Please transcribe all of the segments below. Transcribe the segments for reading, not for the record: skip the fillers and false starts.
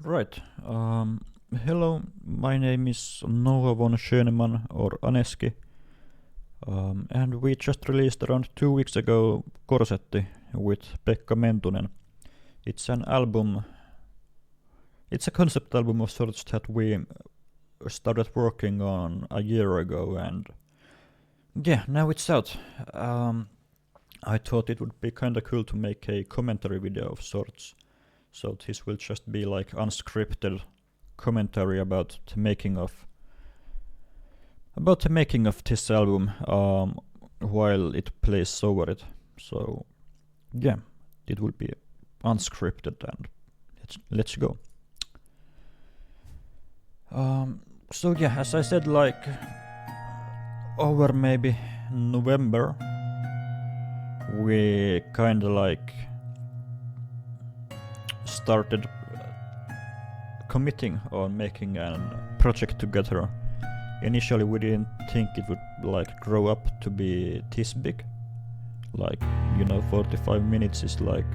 Right. Hello, my name is Noah von Schönemann or Aneski. And we just released around 2 weeks ago Korsetti with Pekka Mentunen. It's an album. It's a concept album of sorts that we started working on a year ago, and yeah, now it's out. I thought it would be kinda cool to make a commentary video of sorts. So this will just be like unscripted commentary about the making of this album while it plays over it. So yeah, it will be unscripted, and let's go. So yeah, as I said, like over maybe November, we kinda like started committing on making a project together. Initially we didn't think it would like grow up to be this big. Like, 45 minutes is like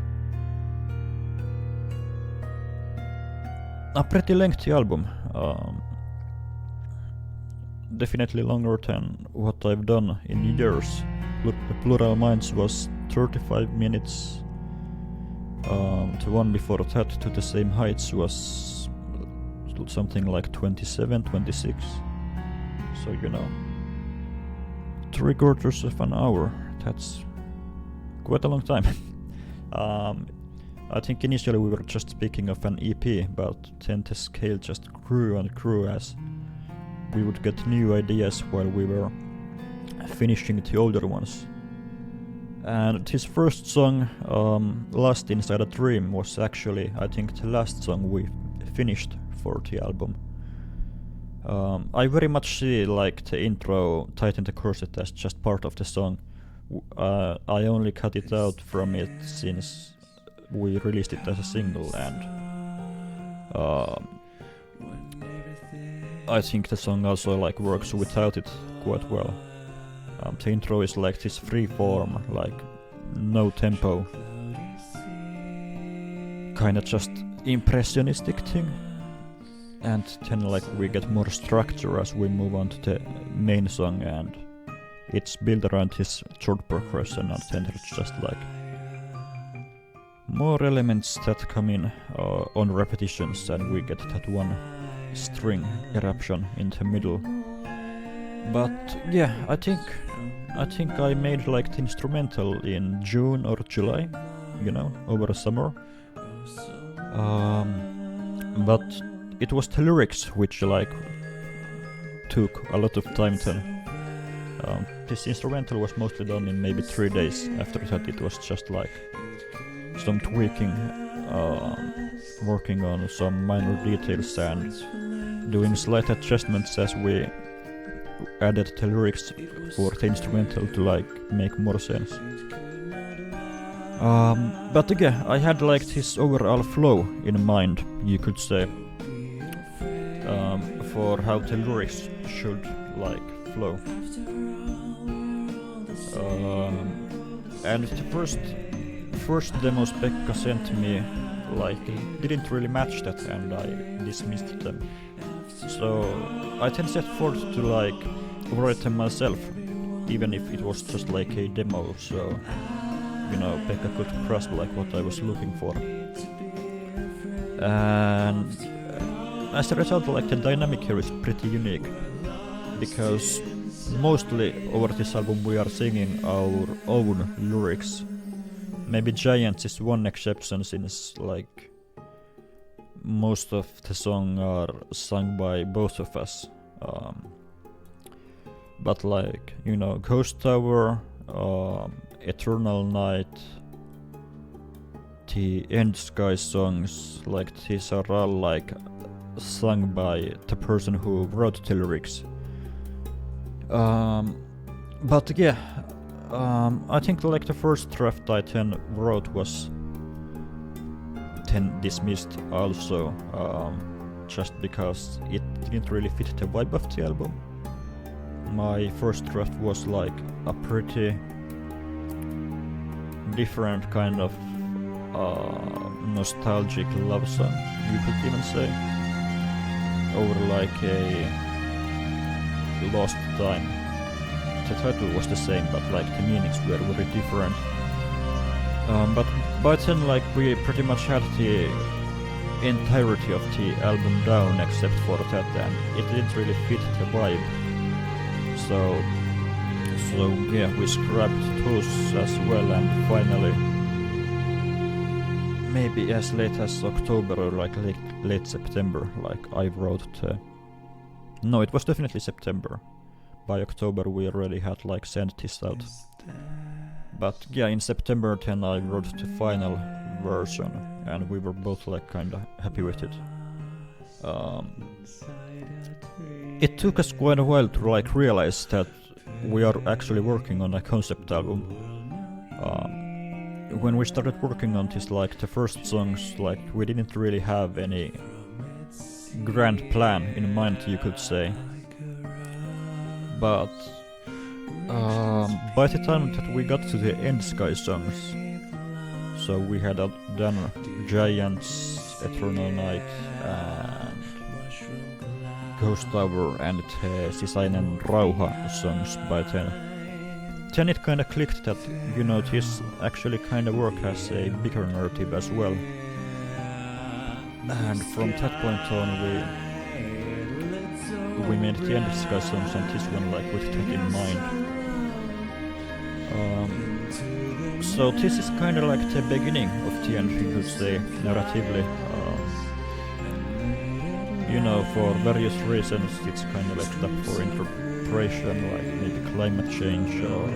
a pretty lengthy album. Definitely longer than what I've done in years. Plural Minds was 35 minutes. The one before that, To the Same Heights, was something like 27, 26. So 3/4 of an hour. That's quite a long time. I think initially we were just speaking of an EP, but then the scale just grew and grew as we would get new ideas while we were finishing the older ones. And his first song, Lost Inside a Dream, was actually, I think, the last song we finished for the album. I very much see like the intro, Tighten the Corset, as just part of the song. I only cut it out from it since we released it as a single, and I think the song also like works without it quite well. The intro is like this free form, like no tempo, kinda just impressionistic thing. And then like we get more structure as we move on to the main song, and it's built around this chord progression, and then there's just like more elements that come in on repetitions, and we get that one string eruption in the middle. But yeah, I think I made like the instrumental in June or July, over the summer. But it was the lyrics which like took a lot of time then. This instrumental was mostly done in maybe 3 days. After that it was just like some tweaking, working on some minor details and doing slight adjustments as we added the lyrics for the instrumental to like make more sense. But again, I had like this overall flow in mind, you could say, for how the lyrics should like flow. And the first demos Pekka sent me like didn't really match that, and I dismissed them. So I then set forth to like write them myself, even if it was just like a demo, so Pekka could grasp like what I was looking for. And as a result, like the dynamic here is pretty unique, because mostly over this album we are singing our own lyrics. Maybe Giants is one exception, since like most of the songs are sung by both of us. But like, Ghost Tower, Eternal Night, the End Sky songs, like these are all like sung by the person who wrote the lyrics. But yeah, I think like the first draft I then wrote was then dismissed also, just because it didn't really fit the vibe of the album. My first draft was like a pretty different kind of nostalgic love song, you could even say, over like a lost time. The title was the same, but like the meanings were very different. But by then, like, we pretty much had the entirety of the album down except for that, and it didn't really fit the vibe. So yeah, we scrapped those as well, and finally, maybe as late as October or like late September, like I wrote no, it was definitely September. By October we already had like sent this out. But yeah, in September then I wrote the final version, and we were both like kinda happy with it. It took us quite a while to like realize that we are actually working on a concept album. When we started working on this, like the first songs, like we didn't really have any grand plan in mind, you could say. But by the time that we got to the End Sky songs, so we had done Giants, Eternal Night, and Ghost Tower, and Sisäinen Rauha songs by then. Then it kinda clicked that, you know, this actually kinda work as a bigger narrative as well. And from that point on we made the End Sky songs and this one like with that in mind. So this is kinda like the beginning of the end, you could say, narratively. You know, for various reasons it's kinda left up for interpretation, like maybe climate change or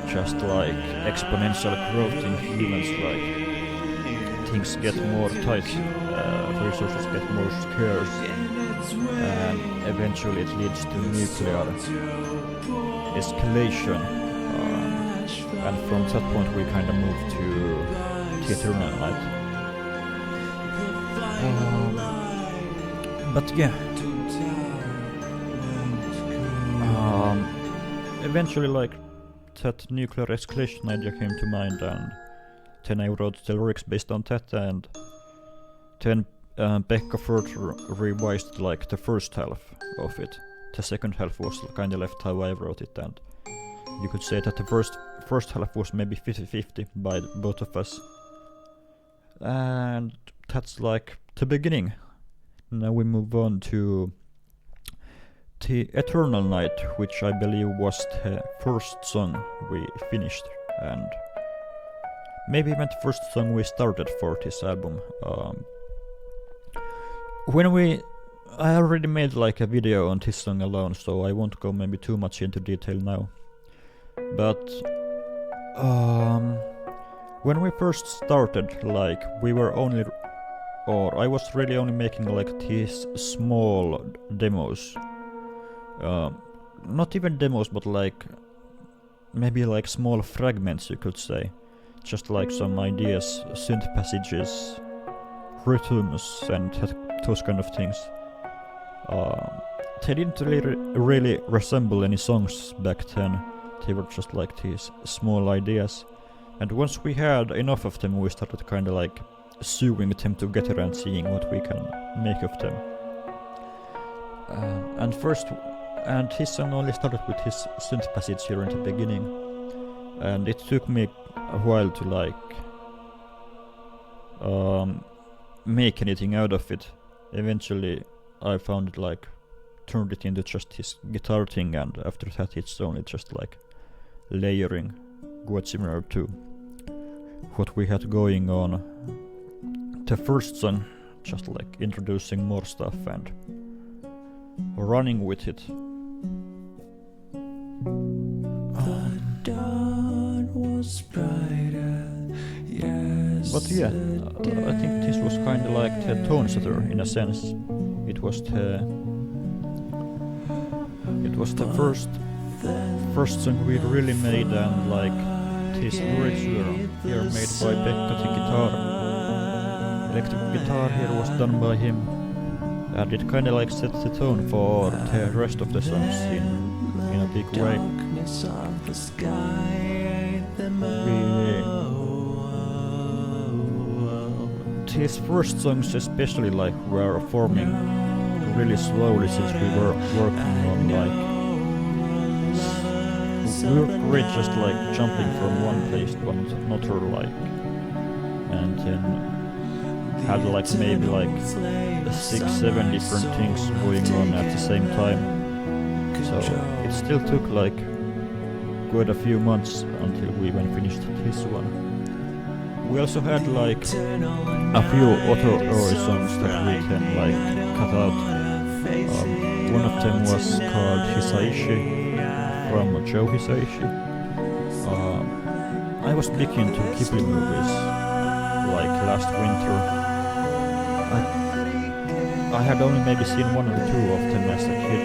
just like exponential growth in humans, like things get more tight, resources get more scarce, and eventually it leads to nuclear escalation. And from that point we kinda moved to the Eternal Night. But yeah, eventually like that nuclear escalation idea came to mind, and then I wrote the lyrics based on that, and then Pekka further revised like the first half of it. The second half was kinda left how I wrote it, and you could say that the first half was maybe 50-50 by both of us. And that's like the beginning. Now we move on to the Eternal Night, which I believe was the first song we finished, and maybe even the first song we started for this album. I already made like a video on this song alone, so I won't go maybe too much into detail now. But when we first started, like we were only, or I was really only making like these small demos. Not even demos, but like maybe like small fragments, you could say. Just like some ideas, synth passages, rhythms, and those kind of things. They didn't really resemble any songs back then. They were just like these small ideas. And once we had enough of them, we started kinda like sewing them together and seeing what we can make of them. And his song only started with his synth passage here in the beginning, and it took me a while to like make anything out of it. Eventually I found it, like turned it into just his guitar thing, and after that it's only just like layering, quite similar to what we had going on the first song, just like introducing more stuff and running with it. But yeah, I think this was kinda like the tone setter in a sense. It was the first song we really made, and like these lyrics were here made by Pekka the guitar. Electric guitar here was done by him, and it kinda like set the tone for the rest of the songs in a big way. his first songs especially like were forming really slowly since we were working on like we were just like jumping from one place to another like, and then had like maybe like 6-7 different things going on at the same time. So it still took like quite a few months until we even finished this one. We also had like a few other early songs that we can like cut out. One of them was called Hisaishi from Joe Hisaishi. I was big into Ghibli movies like last winter. I had only maybe seen one or two of them as a kid,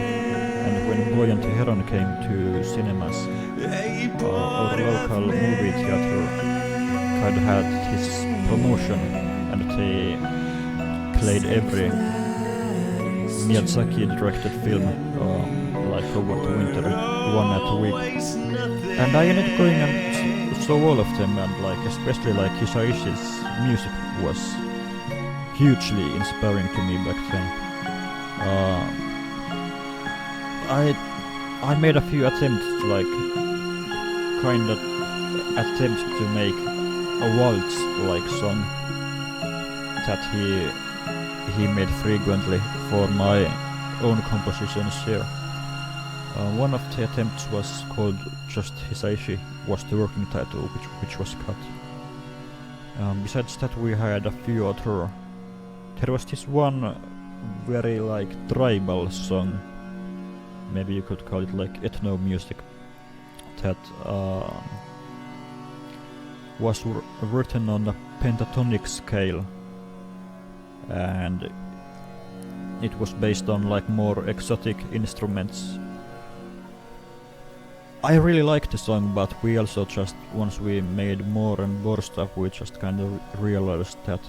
and when Boy and the Heron came to cinemas, our local movie theater kind of had this promotion, and they played every Miyazaki directed film like over the winter, one at a week. And I ended up going and saw all of them, and like especially like Hisaishi's music was hugely inspiring to me back then. I made a few attempts, like kind of attempts to make a waltz-like song that he made frequently for my own compositions here. One of the attempts was called just Hisaishi, was the working title, which was cut. Besides that, we had a few other. There was this one very like tribal song, maybe you could call it like ethno music, that was written on a pentatonic scale, and it was based on like more exotic instruments. I really liked the song, but we also just, once we made more and more stuff, we just kind of realized that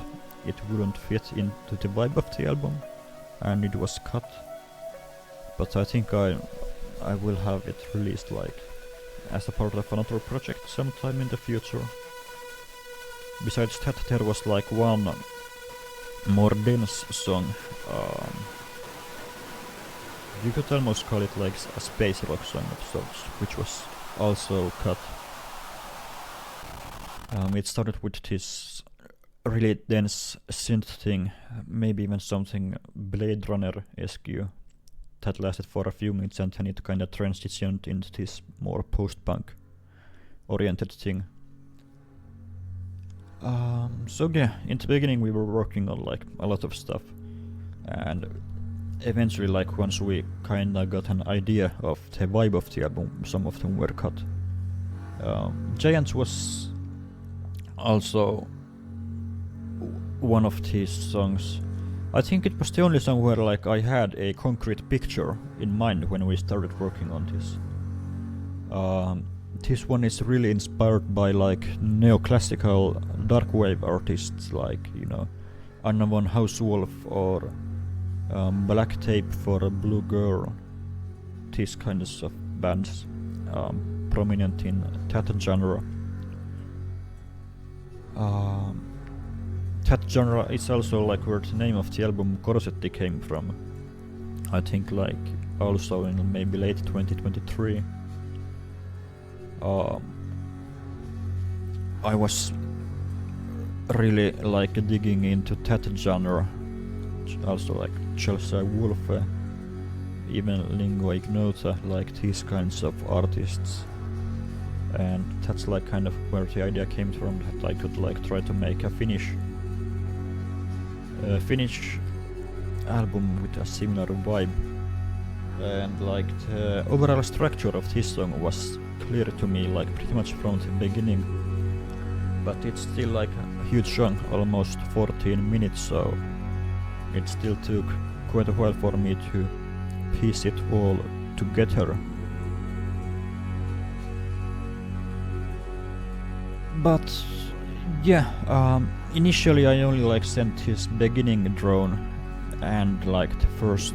it wouldn't fit into the vibe of the album, and it was cut. But I think I will have it released like as a part of another project sometime in the future. Besides that, there was like one more dense song. You could almost call it like a space rock song of sorts, which was also cut. It started with this really dense synth thing, maybe even something Blade Runner-esque, that lasted for a few minutes, and then it kind of transitioned into this more post-punk oriented thing. So yeah, in the beginning we were working on like a lot of stuff, and eventually, like once we kinda got an idea of the vibe of the album, some of them were cut. Giants was also one of these songs. I think it was the only song where like I had a concrete picture in mind when we started working on this. This one is really inspired by like neoclassical darkwave artists like, you know, Anna von Hauswolf or Black Tape for a Blue Girl. These kinds of bands prominent in that genre. That genre is also like where the name of the album Korsetti came from. I think like also in maybe late 2023. I was really like digging into that genre, also like Chelsea Wolfe, even Lingua Ignota, like these kinds of artists, and that's like kind of where the idea came from, that I could like try to make a Finnish album with a similar vibe, and like the overall structure of this song was clear to me like pretty much from the beginning, but it's still like a huge song, almost 14 minutes, so it still took quite a while for me to piece it all together. But yeah, initially I only like sent his beginning drone and like the first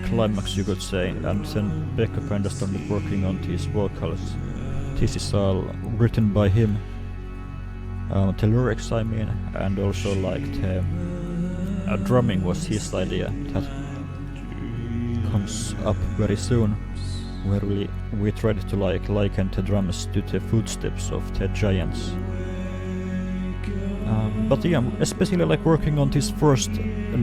climax, you could say, and then Becca kinda started working on these vocals. This is all written by him. the lyrics I mean, and also like the drumming was his idea. That comes up very soon, where we tried to like liken the drums to the footsteps of the giants. But yeah, especially like working on this first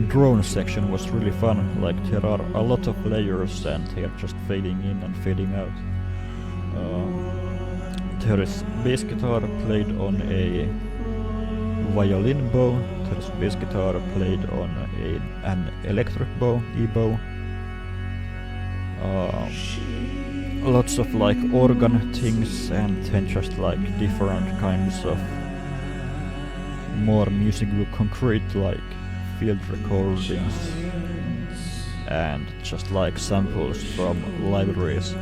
drone section was really fun. Like there are a lot of layers and they are just fading in and fading out. There is bass guitar played on a violin bow. There is bass guitar played on an electric bow, E-bow. Lots of like organ things and then just like different kinds of more musically concrete like field recordings and just like samples from libraries.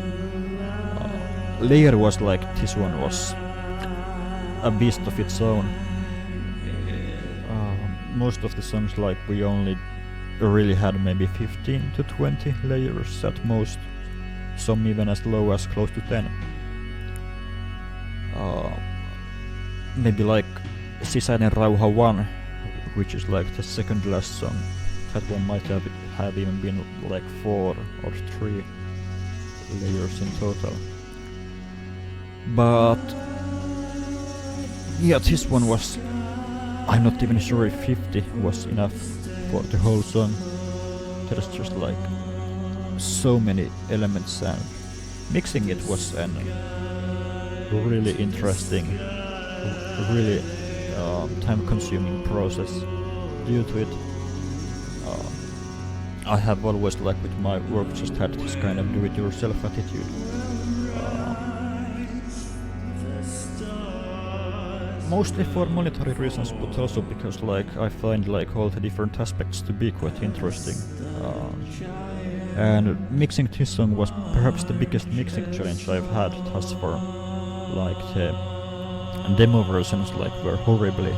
Layer was like this one was a beast of its own. Most of the songs like we only really had maybe 15 to 20 layers at most, some even as low as close to 10. Maybe like Sisäinen Rauha 1, which is like the second last song, that one might have even been like 4 or 3 layers in total. But yeah, this one was, I'm not even sure if 50 was enough for the whole song. There's just like so many elements and mixing it was a really interesting, really time-consuming process due to it. I have always, like with my work, just had this kind of do-it-yourself attitude. Mostly for monetary reasons, but also because like I find like all the different aspects to be quite interesting. And mixing this song was perhaps the biggest mixing challenge I've had thus far. Like the demo versions like were horribly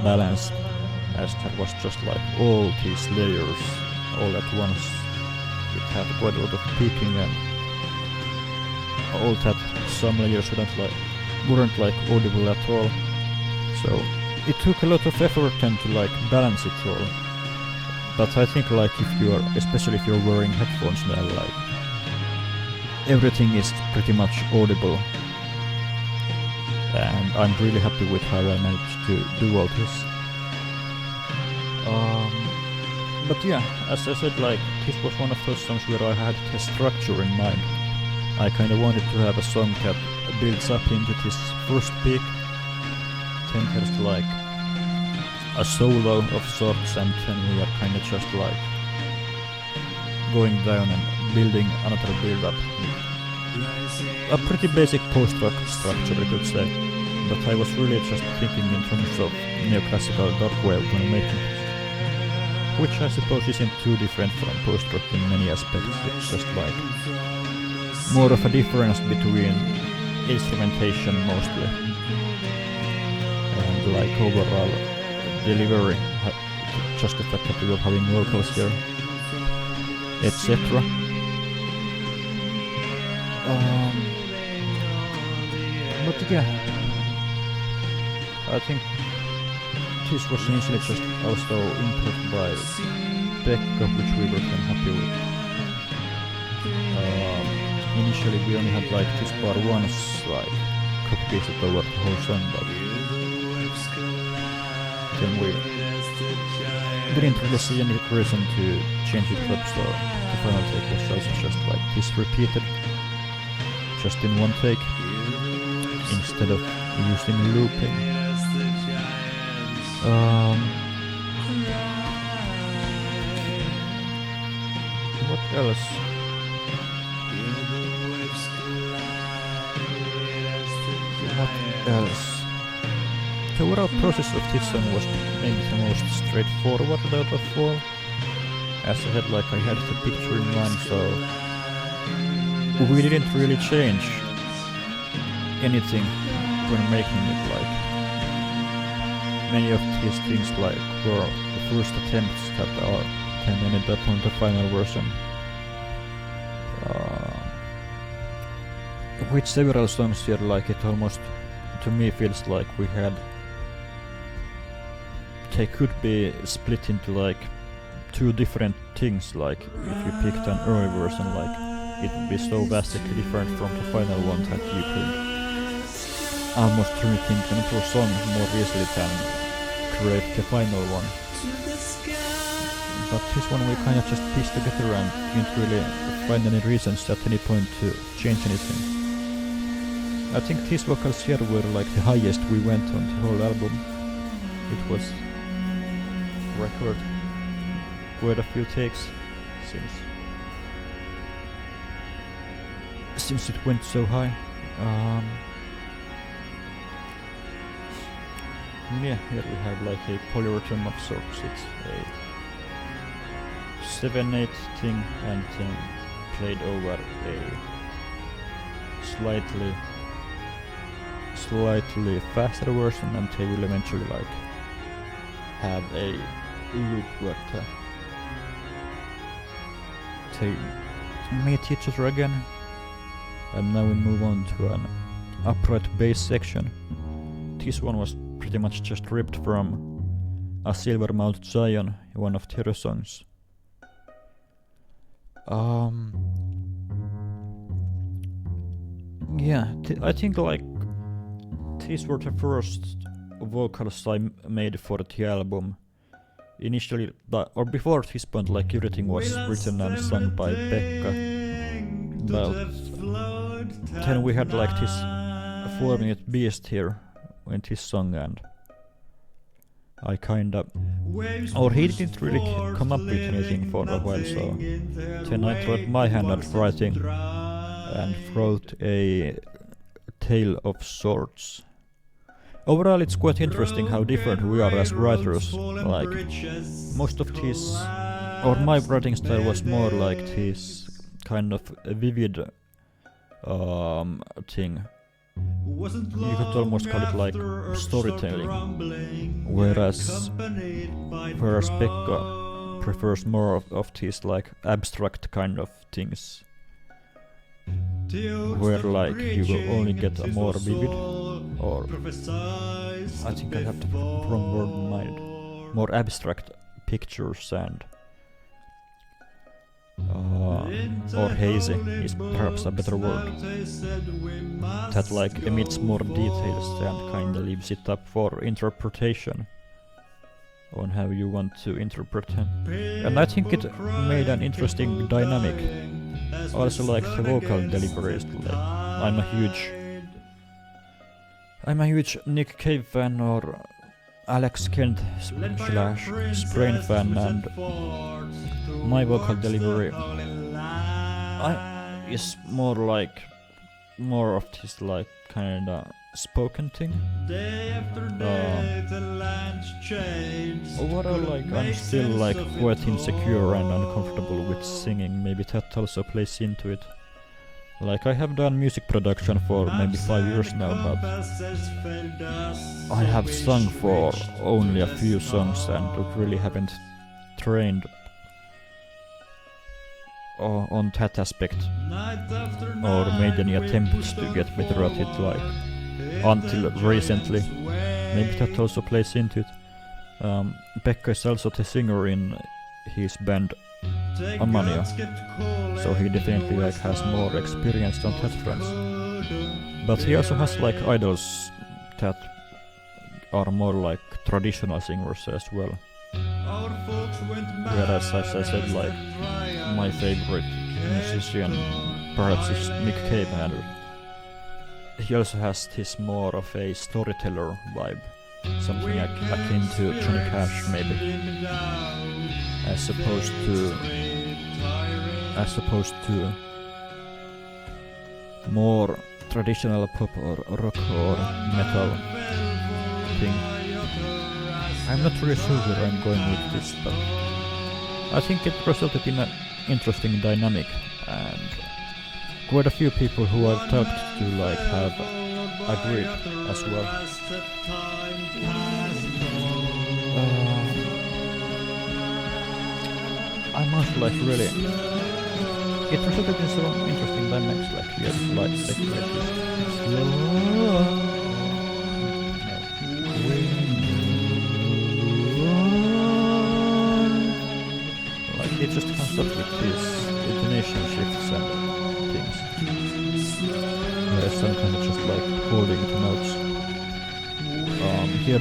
balanced, as that was just like all these layers all at once. It had quite a lot of peaking and all that. Some layers weren't like audible at all. So it took a lot of effort then to like balance it all. But I think like especially if you're wearing headphones now, like everything is pretty much audible. And I'm really happy with how I managed to do all this. But yeah, as I said, like this was one of those songs where I had the structure in mind. I kind of wanted to have a song that builds up into this first peak. Then there's like a solo of sorts, and then we are kind of just like going down and building another build-up. A pretty basic post-rock structure, I could say, but I was really just thinking in terms of neoclassical dark wave when making it, which I suppose isn't too different from post-rock in many aspects. It's just like more of a difference between instrumentation mostly and like overall delivery, just the fact that we were having vocals here, etc. But yeah, I think this was initially just also improved by Pekka, which we were then happy with. Initially we only had like this part once, like copied it over the whole song, but then we didn't really see any reason to change it up, so the final take was also just like this repeated, just in one take, instead of using looping. What else? What else? The overall process of this song was maybe the most straightforward out of all. As I said, like I had the picture in mind, so we didn't really change anything when making it. Like many of these things like were the first attempts that are then ended up on the final version. With several songs here, like it almost to me feels like we had they could be split into like two different things, like if you picked an early version, like it would be so vastly different from the final one that you could almost rethink another song more easily than create the final one. But this one we kind of just pieced together and didn't really find any reasons at any point to change anything. I think these vocals here were like the highest we went on the whole album. It was record quite a few takes since it went so high. Yeah, here we have like a polyrhythm of sorts. It's a 7/8 thing and then played over a slightly faster version, and they will eventually like have a loop where they meet each other again. And now we move on to an upright bass section. This one was pretty much just ripped from A Silver Mount Zion, one of the Hero songs. Yeah, I think like these were the first vocals I made for the album. Initially, or before this point, like everything was written and sung by Pekka. But then we had like this 4-minute beast here in this song, and I kinda... or he didn't really come up with anything for a while, so then I tried my hand at writing and wrote a tale of sorts. Overall, it's quite interesting how different we are as writers. Like, most of these, or my writing style was more like this kind of vivid thing. You could almost call it like storytelling, whereas Pekka prefers more of these like abstract kind of things, where like you will only get a more vivid, or I think I have the wrong word in mind, more abstract pictures, and or hazy is perhaps a better word, that like emits more details and kinda leaves it up for interpretation on how you want to interpret him. And I think it made an interesting dynamic. Also like the vocal deliveries. Like, I'm a huge Nick Cave fan or Alex Kent / Sprain fan, and my vocal delivery is more of this like kinda spoken thing. Overall, like I'm still like quite insecure and uncomfortable with singing. Maybe that also plays into it. Like I have done music production for maybe 5 years now, but I have sung for only a few songs and really haven't trained on that aspect or made any attempts to get better at it, like until recently. Maybe that also plays into it. Pekka is also the singer in his band Amania, so he definitely like has more experience on that front. But he also has like idols that are more like traditional singers as well. Whereas, as I said, like my favorite musician perhaps is Nick Cave, and he also has this more of a storyteller vibe, something akin to Johnny Cash maybe, as opposed to more traditional pop or rock or metal thing. I'm not really sure where I'm going with this, but I think it resulted in an interesting dynamic, and quite a few people who I've talked to like have agreed as well. I'm also like really... it resulted in some interesting dynamics, like we have light decorators.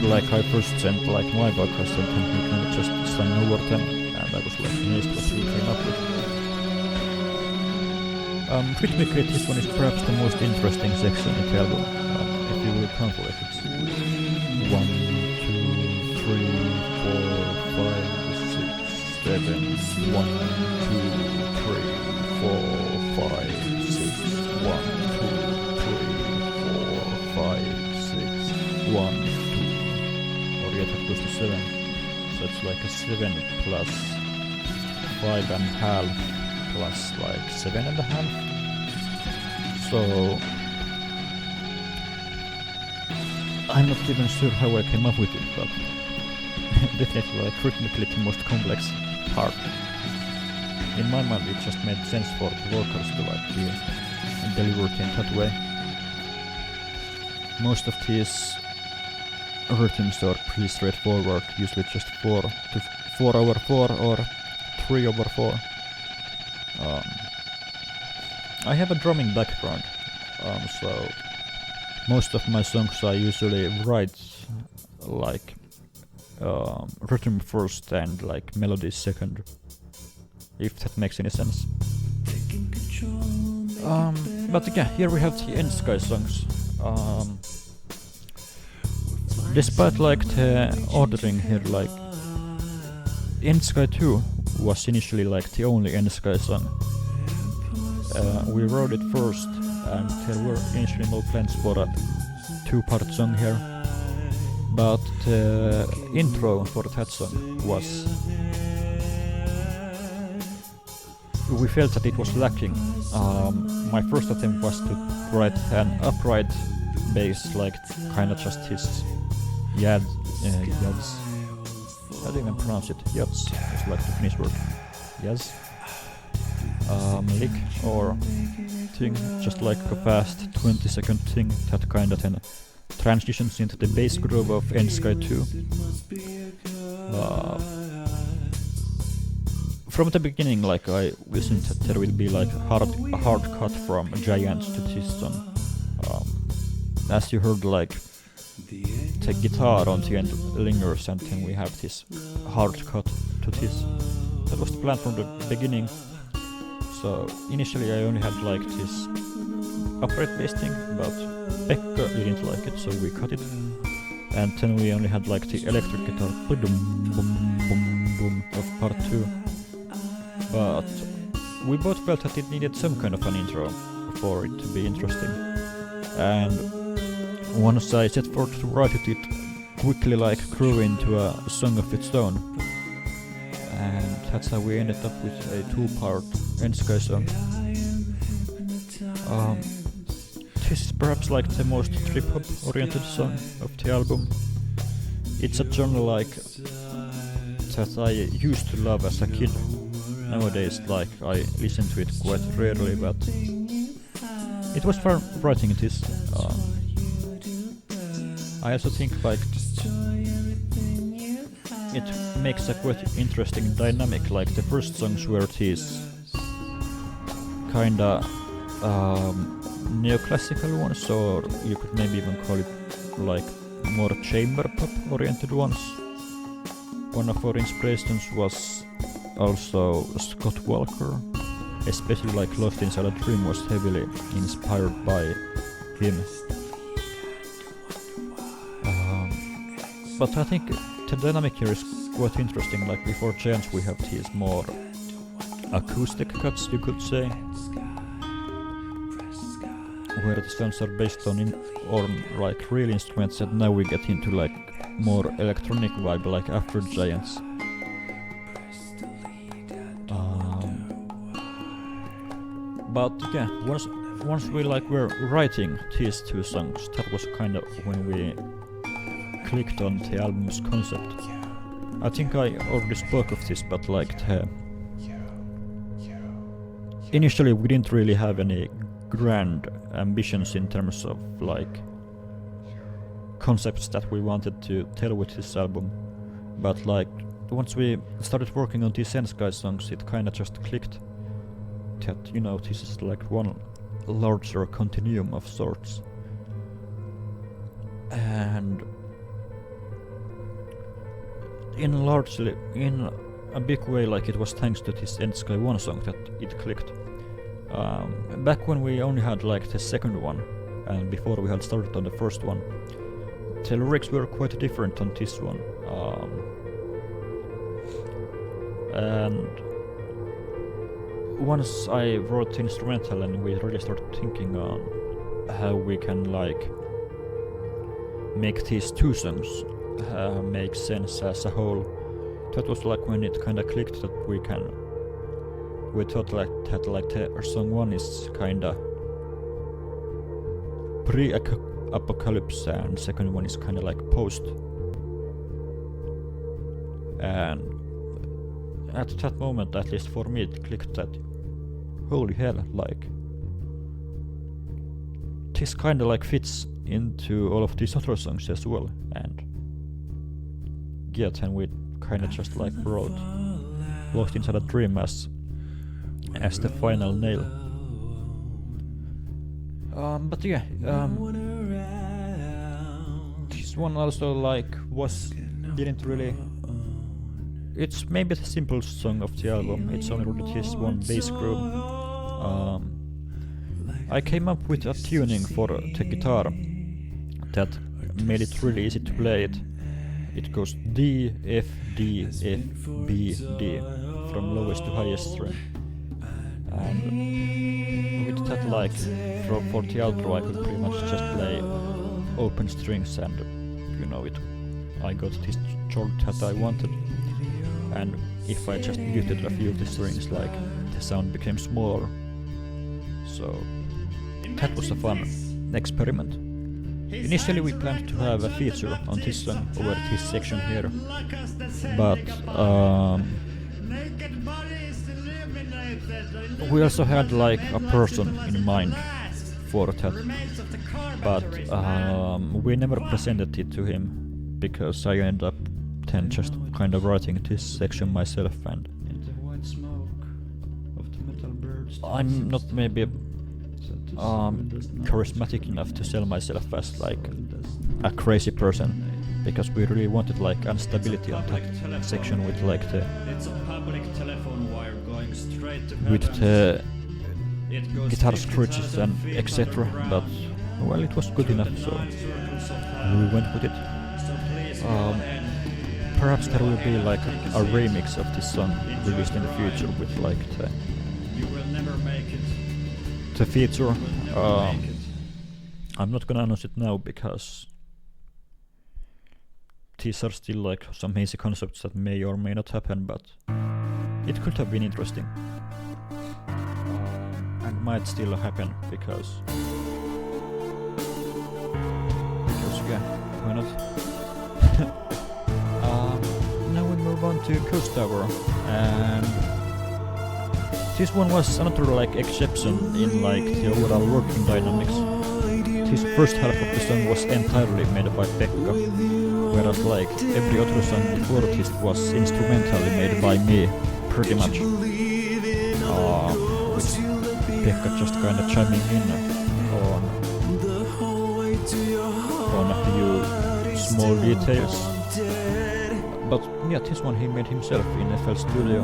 like I first sent like my vocals and then he kind of just sang over them, and I was like amazed what he came up with. Rhythmically this one is perhaps the most interesting section in the album. If you will count it, it's 1, 2, 3, 4, 5, 6, 7, 1, 2, 3, 4, 5, 6, 1, 2, 3, 4, 5, 6, 1, 2, or yet it goes to 7, so it's like a 7 plus 5.5 plus like 7.5, so I'm not even sure how I came up with it, but definitely like rhythmically the most complex part. In my mind it just made sense for the vocals to like be delivered in that way. Most of these rhythms are pretty straightforward, usually just 4 to 4 over 4 or 3 over 4. I have a drumming background, so most of my songs I usually write like rhythm first and like melody second, if that makes any sense. But yeah, here we have the End Sky songs. Despite like the ordering here, like End Sky 2 was initially like the only End Sky song. We wrote it first, and there were initially no plans for a 2-part song here, but the intro for that song was... we felt that it was lacking. My first attempt was to write an upright bass, like kinda just his yads. How do you even pronounce it? Yads. It's like the Finnish word. Yes. Lick or thing, just like a fast 20-second thing that kind of then transitions into the bass groove of End Sky 2. From the beginning, like I assumed that there will be like a hard cut from Giants to this song. As you heard, like the guitar on the end lingers, and then we have this hard cut to this. That was the plan from the beginning. So initially I only had like this upright bass thing, but Pekka didn't like it, so we cut it. And then we only had like the electric guitar boom, boom, boom, boom of part 2. But we both felt that it needed some kind of an intro for it to be interesting. And once I set forth to write it, it quickly like grew into a song of its own. And that's how we ended up with a 2-part End Sky song. This is perhaps like the most trip-hop oriented song of the album. It's a genre like that I used to love as a kid. Nowadays, like I listen to it quite rarely, but it was fun writing this. I also think like it makes a quite interesting dynamic. Like the first songs were these kinda neoclassical ones, or you could maybe even call it like more chamber pop oriented ones. One of our inspirations was also Scott Walker, especially like Lost Inside a Dream was heavily inspired by him. But I think the dynamic here is quite interesting. Like before Giants we have these more acoustic cuts, you could say, where the sounds are based on like real instruments, and now we get into like more electronic vibe like after Giants. But yeah, once we like were writing these 2 songs, that was kind of when we clicked on the album's concept. I think I already spoke of this, but like initially we didn't really have any grand ambitions in terms of like concepts that we wanted to tell with this album, but like once we started working on these End Sky songs, it kinda just clicked that, you know, this is like one larger continuum of sorts. And in a big way, like it was thanks to this End Sky 1 song that it clicked. Back when we only had like the second one, and before we had started on the first one, the lyrics were quite different on this one. And once I wrote the instrumental and we really started thinking on how we can like make these two songs make sense as a whole, that was like when it kinda clicked that we thought like that like the song 1 is kinda pre-apocalypse and second one is kinda like post. And at that moment, at least for me, it clicked that holy hell, like this kinda like fits into all of these other songs as well. And yeah, then we kinda just like wrote Lost Inside a Dream as the final nail. But yeah, this one also like didn't really. It's maybe the simplest song of the album. It's only really this one bass group. I came up with a tuning for the guitar that made it really easy to play it. It goes D, F, D, F, B, D, from lowest to highest string. And with that, like, for the outro I could pretty much just play open strings and, you know, I got this chord that I wanted. And if I just muted a few of the strings, like, the sound became smaller. So that was a fun experiment. Initially we planned to have a feature on this song over this section here, but we also had like a person in mind for that, but we never presented it to him because I ended up then just kind of writing this section myself, and I'm not maybe charismatic enough to sell myself as like a crazy person, because we really wanted like instability on that section with like the guitar scratches and etc. But well, it was good enough, so we went with it. Perhaps there will be like a remix of this song released in the future with like the feature. I'm not gonna announce it now because these are still like some hazy concepts that may or may not happen, but it could have been interesting. And might still happen because yeah, why not? Now we move on to Coast Tower, and this one was another like exception in like the overall working dynamics. This first half of the song was entirely made by Pekka, whereas like every other song before this was instrumentally made by me, pretty much. With Pekka just kind of chiming in on a few small details. But yeah, this one he made himself in FL Studio.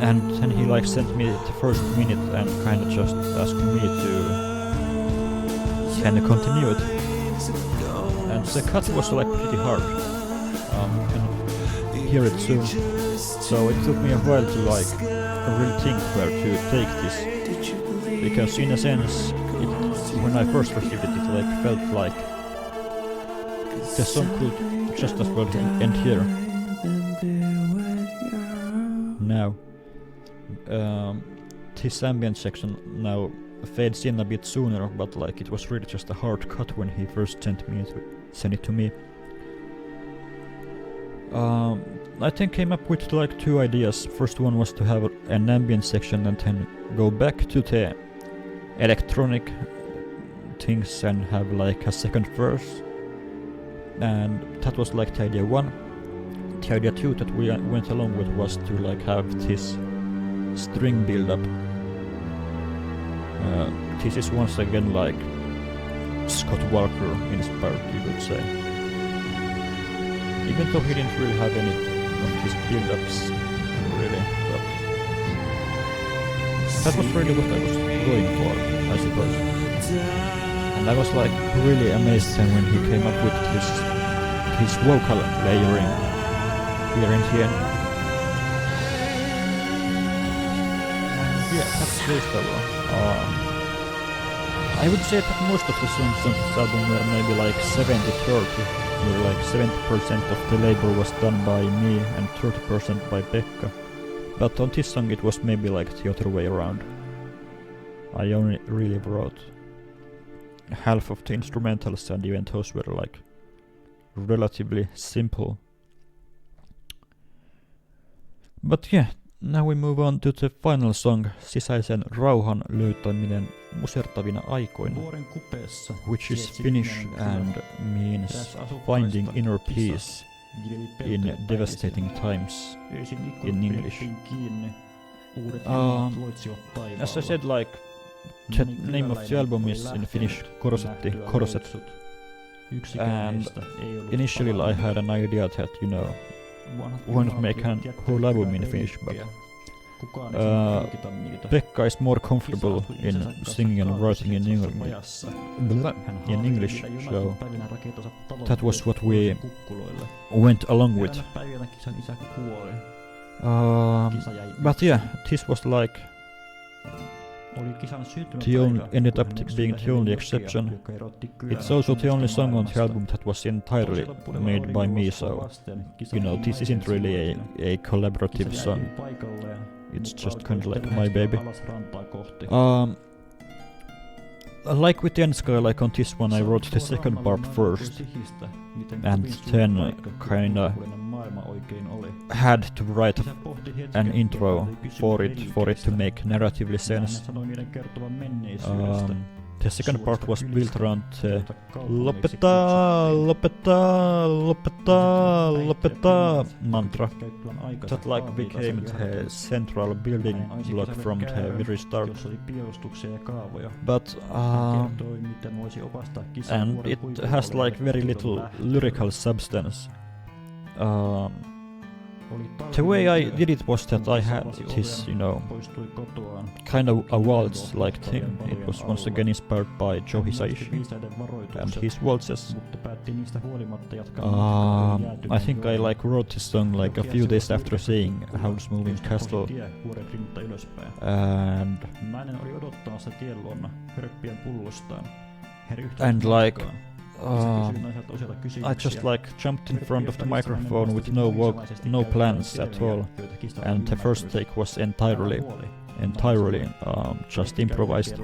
And then he like sent me the first minute and kind of just asked me to kind of continue it. And the cut was like pretty hard. You can hear it soon. So it took me a while to like really think where to take this, because in a sense, when I first received it, it like felt like the song could just as well end here. Now, this ambient section now fades in a bit sooner, but like it was really just a hard cut when he first sent it to me. I think came up with like two ideas. First one was to have an ambient section and then go back to the electronic things and have like a second verse, and that was like the idea one. The idea two that we went along with was to like have this string build up. This is once again like Scott Walker inspired, you could say. Even though he didn't really have any of his build-ups, really, but that was really what I was going for, I suppose. And I was like really amazed then when he came up with his vocal layering here in the end. Yeah, that's reasonable. I would say that most of the songs on this album were maybe like 70-30, where like 70% of the labor was done by me and 30% by Pekka. But on this song it was maybe like the other way around. I only really wrote half of the instrumentals, and even those were like relatively simple. But yeah, now we move on to the final song, sisäisen rauhan löytäminen musertavina aikoina, which is Finnish and means finding inner peace in devastating times in English. As I said, like, the name of the album is in Finnish Korsetti, Korset. And initially I had an idea that, you know, why not make a whole album in Finnish, but Pekka is more comfortable in singing and writing in English, so that was what we went along with. But yeah, this was like ended up being the only exception. It's also the only song on the album that was entirely made by me, so you know, this isn't really a collaborative song. It's just kind of like my baby. Like with the End Sky, like on this one I wrote the second part first, and then kinda had to write an intro for it to make narratively sense. The second part was built around lopeta, lopeta, lopeta, lopeta mantra that like became the central building block from the very start. But and it has like very little lyrical substance. The way I did it was that I had this, you know, kind of a waltz-like thing. It was once again inspired by Joe Hisaishi and his waltzes. I think I like wrote this song like a few days after seeing Howl's Moving Castle, and like I just like jumped in front of the microphone with no plans at all, and the first take was entirely just improvised.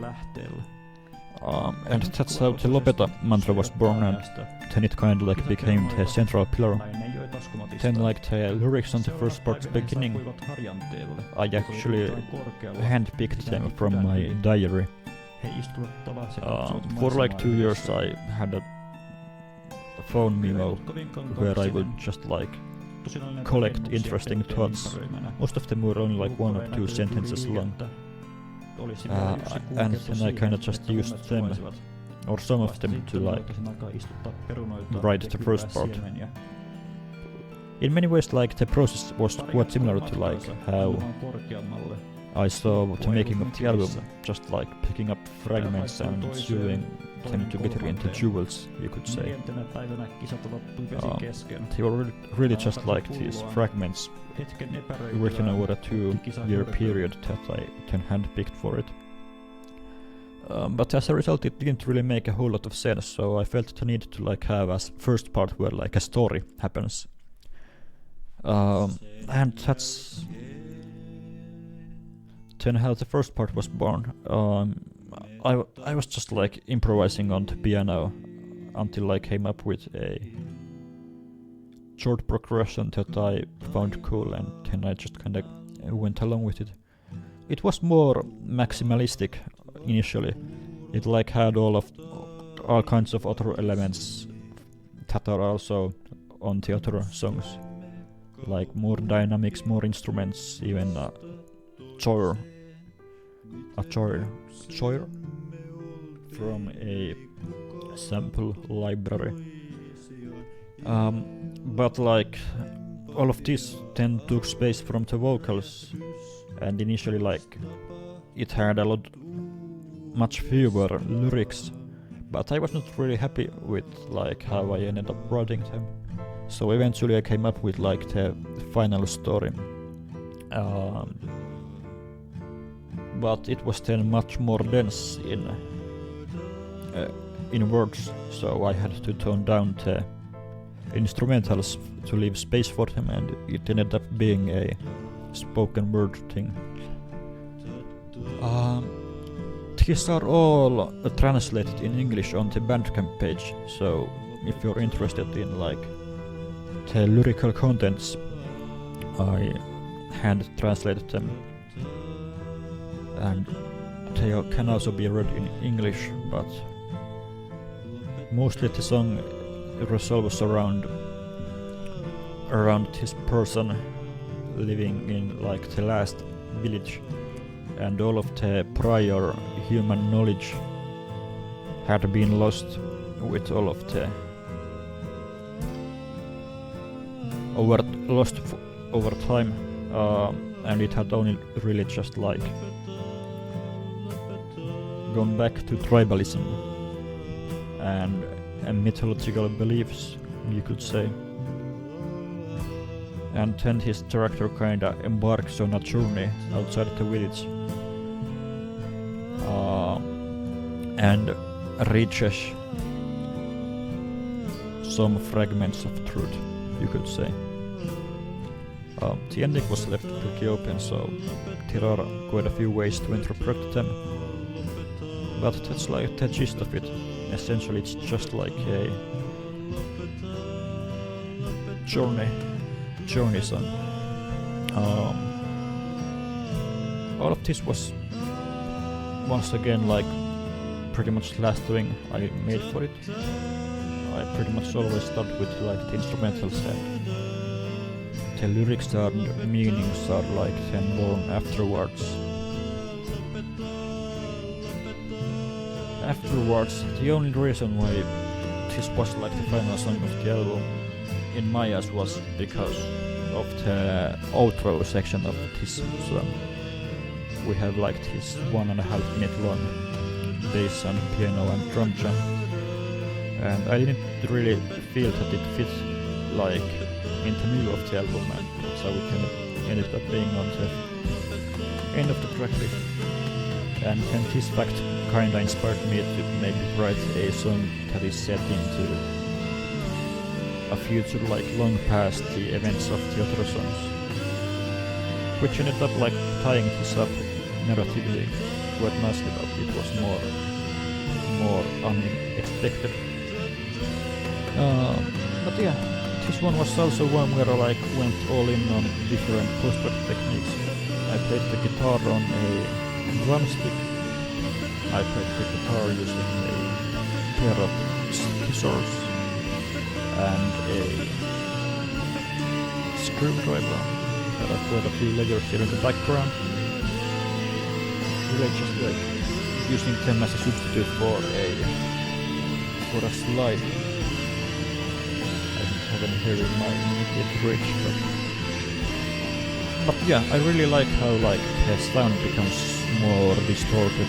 And that's how the Lopeta mantra was born, and then it kind of like became the central pillar. Then like the lyrics on the first part's beginning, I actually handpicked them from my diary. For like 2 years I had a phone memo where I would just like collect interesting thoughts. Most of them were only like 1 or 2 sentences long, and then I kind of just used them, or some of them, to like write the first part. In many ways, like the process was quite similar to like how I saw the making of the album, just like picking up fragments and sewing them together into jewels, you could say. They were really just like these fragments written over a 2-year period that I then handpicked for it. But as a result, it didn't really make a whole lot of sense, so I felt the need to like have a first part where like a story happens. And that's then how the first part was born. I was just like improvising on the piano until I came up with a chord progression that I found cool, and then I just kinda went along with it. It was more maximalistic initially. It like had all kinds of other elements that are also on the other songs, like more dynamics, more instruments, even a choir from a sample library. but like all of this then took space from the vocals, and initially like it had a lot much fewer lyrics, but I was not really happy with like how I ended up writing them. So eventually I came up with like the final story. But it was then much more dense in words, so I had to tone down the instrumentals to leave space for them, and it ended up being a spoken word thing. These are all translated in English on the Bandcamp page, so if you're interested in like the lyrical contents, I hand translated them, and they can also be read in English, but mostly the song revolves around this person living in like the last village, and all of the prior human knowledge had been lost with all of the over time, and it had only really just like gone back to tribalism and mythological beliefs, you could say. And then his character kinda embarks on a journey outside the village, and reaches some fragments of truth, you could say. The ending was left pretty open, so there are quite a few ways to interpret them, but that's like the gist of it. Essentially it's just like a journey song. All of this was once again like pretty much the last thing I made for it. I pretty much always start with like the instrumentals, and the lyrics and meanings are like then born afterwards. The only reason why this was like the final song of the album in my eyes was because of the outro section of this song. We have like this 1.5 minute long bass and piano and drum jam, and I didn't really feel that it fit like in the middle of the album, and that's how it ended up being on the end of the tracklist. And this fact kinda inspired me to maybe write a song that is set into a future like long past the events of the other songs, which ended up like tying this up narratively quite nicely, but it was more unexpected. But yeah, this one was also one where I like went all in on different post-rock techniques. I played the guitar on a drumstick. I played the guitar using a pair of scissors and a screwdriver. There are quite a few layers here in the background. Really just like using them as a substitute for a slide. I don't have any here in my immediate reach, but yeah, I really like how like the sound becomes more distorted.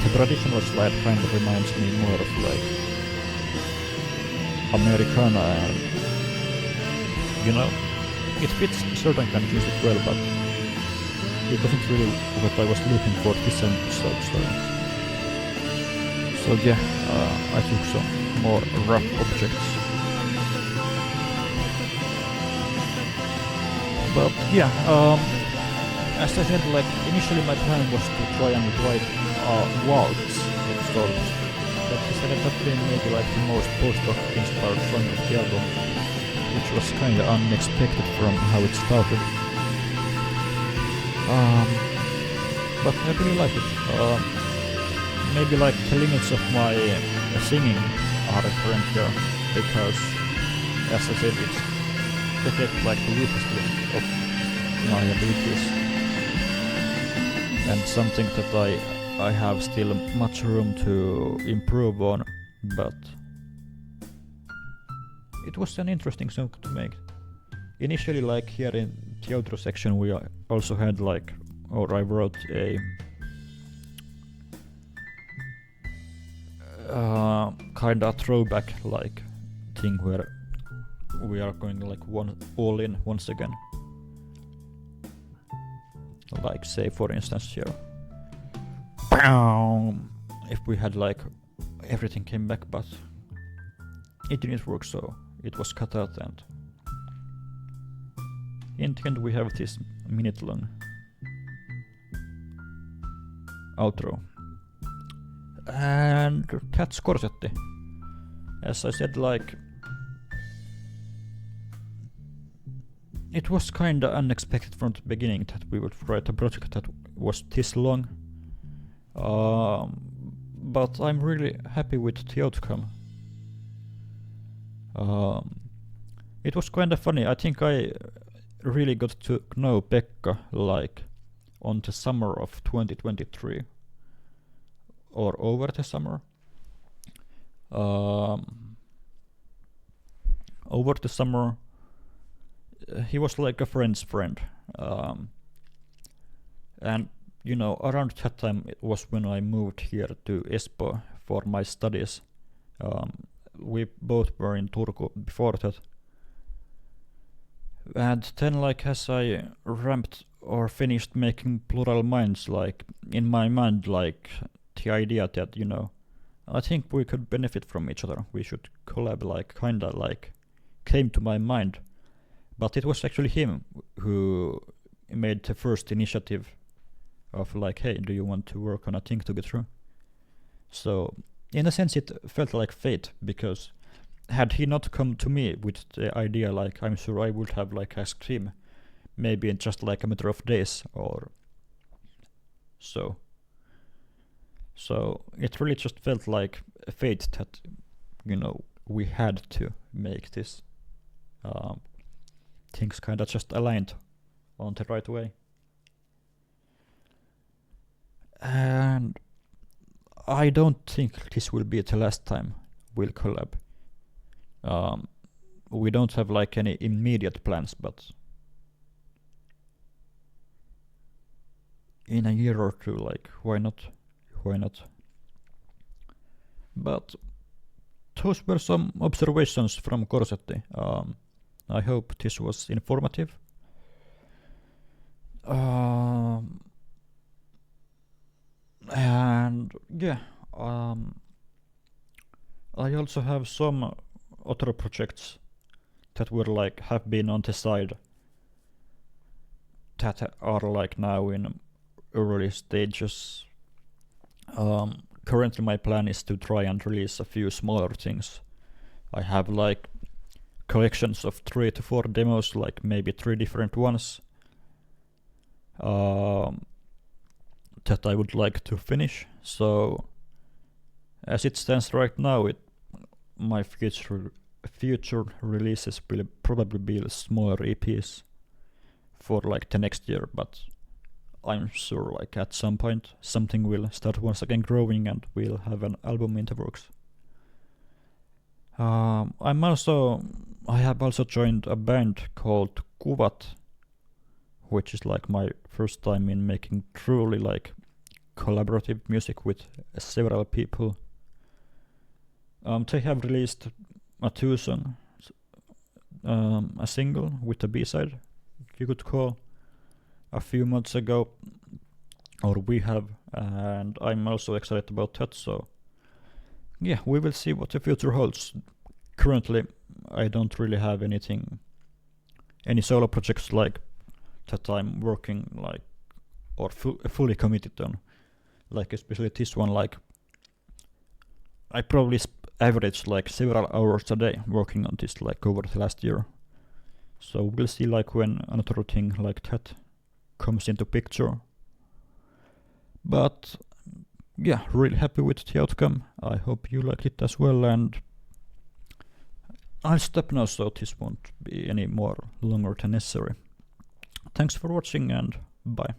The traditional slide kind of reminds me more of like Americana, and you know, it fits certain kind of music well, but it wasn't really what I was looking for this episode. So yeah, I took some more rough objects. But yeah, as I said, like initially my plan was to try and write waltz episodes, but this ended up being maybe like the most post-rock inspired song of the album, which was kinda unexpected from how it started. But I really like it. Maybe like the limits of my singing are apparent here, because as I said, it's definitely like the weakest link of my abilities, and something that I have still much room to improve on, but it was an interesting song to make. Initially, like here in the outro section, we also had like, or I wrote a kinda throwback like thing where we are going like all in once again. Like say for instance here, if we had like everything came back, but it didn't work, so it was cut out, and in the end we have this minute long outro. And that's Korsetti. As I said, like, it was kinda unexpected from the beginning that we would write a project that was this long. But I'm really happy with the outcome. It was kinda funny. I think I really got to know Pekka like on the summer of 2023. Or over the summer. Over the summer, he was like a friend's friend. And you know, around that time it was when I moved here to Espoo for my studies. We both were in Turku before that. And then like as I ramped or finished making Plural Minds, like in my mind, like the idea that, you know, I think we could benefit from each other, we should collab, like kinda like came to my mind. But it was actually him who made the first initiative of like, hey, do you want to work on a thing together? So in a sense it felt like fate, because had he not come to me with the idea, like I'm sure I would have like asked him maybe in just like a matter of days or so. So it really just felt like a fate that, you know, we had to make this. Things kinda just aligned on the right way. And I don't think this will be the last time we'll collab. We don't have like any immediate plans, but in a year or two, like, why not? Why not? But those were some observations from Korsetti. I hope this was informative. And yeah, I also have some other projects that were like have been on the side that are like now in early stages. Currently my plan is to try and release a few smaller things. I have like collections of 3 to 4 demos, like maybe 3 different ones, that I would like to finish. So as it stands right now, my future releases will probably be smaller EPs for like the next year, but I'm sure like at some point something will start once again growing and we'll have an album in the works. I have also joined a band called Kuvat, which is like my first time in making truly like collaborative music with several people. They have released a 2-song, a single with a B-side, you could call, a few months ago, or we have, and I'm also excited about that. So yeah, we will see what the future holds. Currently I don't really have any solo projects like that I'm working like or fully committed on, like especially this one. Like I probably averaged like several hours a day working on this like over the last year. So we'll see like when another thing like that comes into picture. But yeah, really happy with the outcome. I hope you liked it as well, and I'll stop now so this won't be any more longer than necessary. Thanks for watching and bye.